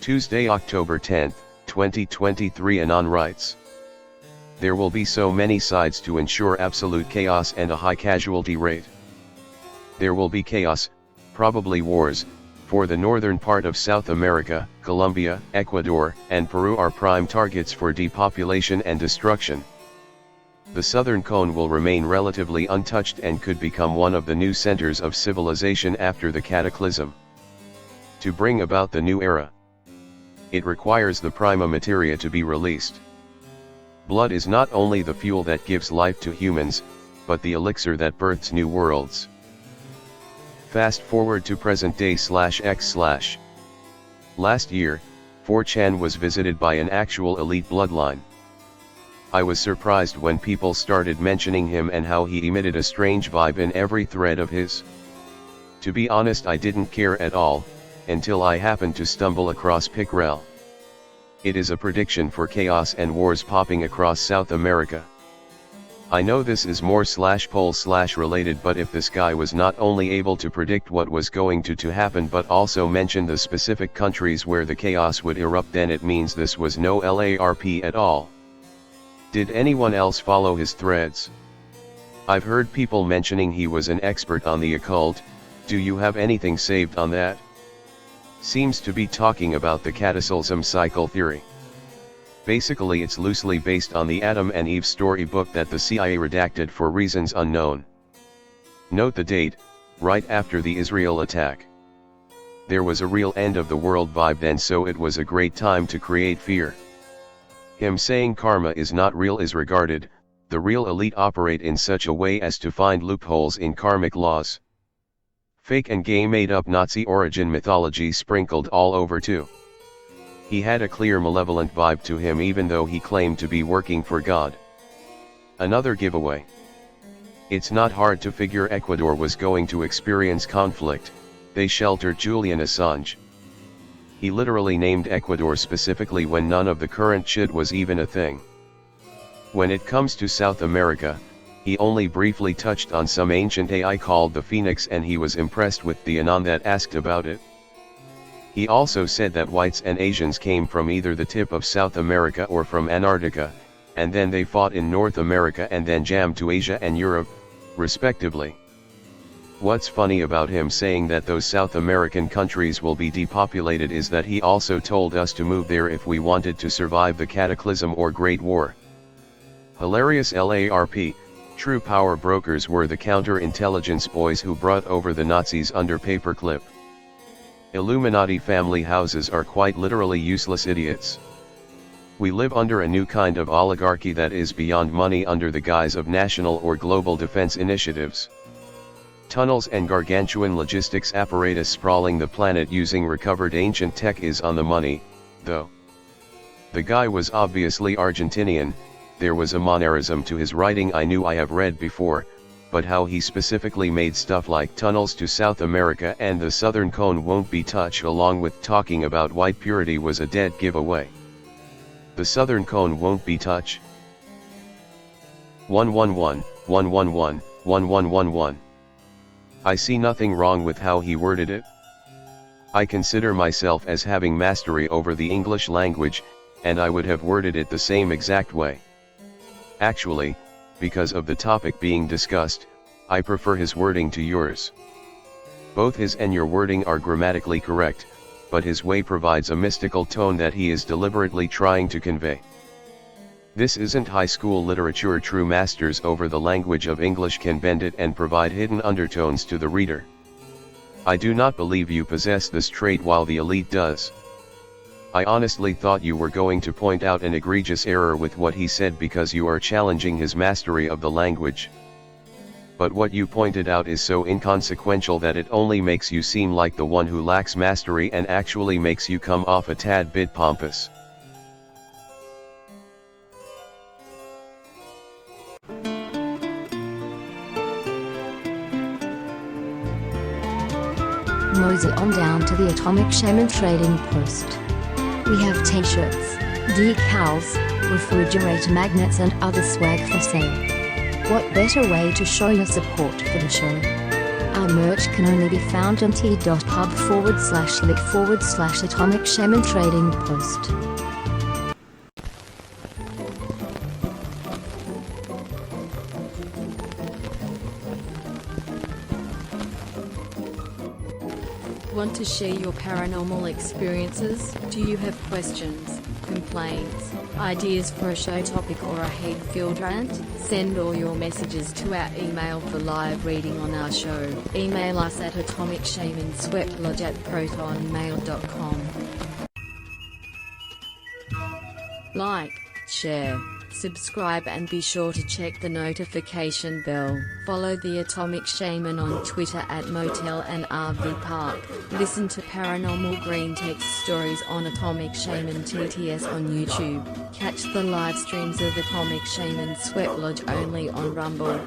Tuesday, October 10, 2023. Anon writes, "There will be so many sides to ensure absolute chaos and a high casualty rate. There will be chaos, probably wars, for the northern part of South America. Colombia, Ecuador, and Peru are prime targets for depopulation and destruction. The southern cone will remain relatively untouched and could become one of the new centers of civilization after the cataclysm. To bring about the new era, it requires the prima materia to be released. Blood is not only the fuel that gives life to humans, but the elixir that births new worlds." Fast forward to present day /x/. Last year, 4chan was visited by an actual elite bloodline. I was surprised when people started mentioning him and how he emitted a strange vibe in every thread of his. To be honest, I didn't care at all, until I happened to stumble across Pickrell. It is a prediction for chaos and wars popping across South America. I know this is more /poll/related, but if this guy was not only able to predict what was going to happen but also mention the specific countries where the chaos would erupt, then it means this was no LARP at all. Did anyone else follow his threads? I've heard people mentioning he was an expert on the occult. Do you have anything saved on that? Seems to be talking about the cataclysm cycle theory. Basically it's loosely based on the Adam and Eve storybook that the CIA redacted for reasons unknown. Note the date, right after the Israel attack. There was a real end of the world vibe then, so it was a great time to create fear. Him saying karma is not real is regarded. The real elite operate in such a way as to find loopholes in karmic laws. Fake and gay made up Nazi origin mythology sprinkled all over too. He had a clear malevolent vibe to him even though he claimed to be working for God. Another giveaway. It's not hard to figure Ecuador was going to experience conflict. They sheltered Julian Assange. He literally named Ecuador specifically when none of the current shit was even a thing. When it comes to South America, he only briefly touched on some ancient AI called the Phoenix, and he was impressed with the Anon that asked about it. He also said that whites and Asians came from either the tip of South America or from Antarctica, and then they fought in North America and then jammed to Asia and Europe, respectively. What's funny about him saying that those South American countries will be depopulated is that he also told us to move there if we wanted to survive the cataclysm or Great War. Hilarious. LARP, true power brokers were the counterintelligence boys who brought over the Nazis under paperclip. Illuminati family houses are quite literally useless idiots. We live under a new kind of oligarchy that is beyond money under the guise of national or global defense initiatives. Tunnels and gargantuan logistics apparatus sprawling the planet using recovered ancient tech is on the money, though. The guy was obviously Argentinian. There was a mannerism to his writing I knew I have read before, but how he specifically made stuff like tunnels to South America and the southern cone won't be touched along with talking about white purity was a dead giveaway. The southern cone won't be touched. 111, 111, 1111. I see nothing wrong with how he worded it. I consider myself as having mastery over the English language, and I would have worded it the same exact way. Actually, because of the topic being discussed, I prefer his wording to yours. Both his and your wording are grammatically correct, but his way provides a mystical tone that he is deliberately trying to convey. This isn't high school literature. True masters over the language of English can bend it and provide hidden undertones to the reader. I do not believe you possess this trait while the elite does. I honestly thought you were going to point out an egregious error with what he said because you are challenging his mastery of the language. But what you pointed out is so inconsequential that it only makes you seem like the one who lacks mastery and actually makes you come off a tad bit pompous. Mosey on down to the Atomic Shaman Trading Post. We have t-shirts, decals, refrigerator magnets and other swag for sale. What better way to show your support for the show? Our merch can only be found on t.pub/lit/Atomic Shaman Trading Post. Want to share your paranormal experiences? Do you have questions, complaints, ideas for a show topic, or a hate-filled rant? Send all your messages to our email for live reading on our show. Email us at atomicshamanSweatlodge@protonmail.com. Like, share, subscribe, and be sure to check the notification bell. Follow the Atomic Shaman on Twitter at Motel and RV Park. Listen to Paranormal Greentext stories on Atomic Shaman TTS on YouTube. Catch the live streams of Atomic Shaman Sweat Lodge only on Rumble.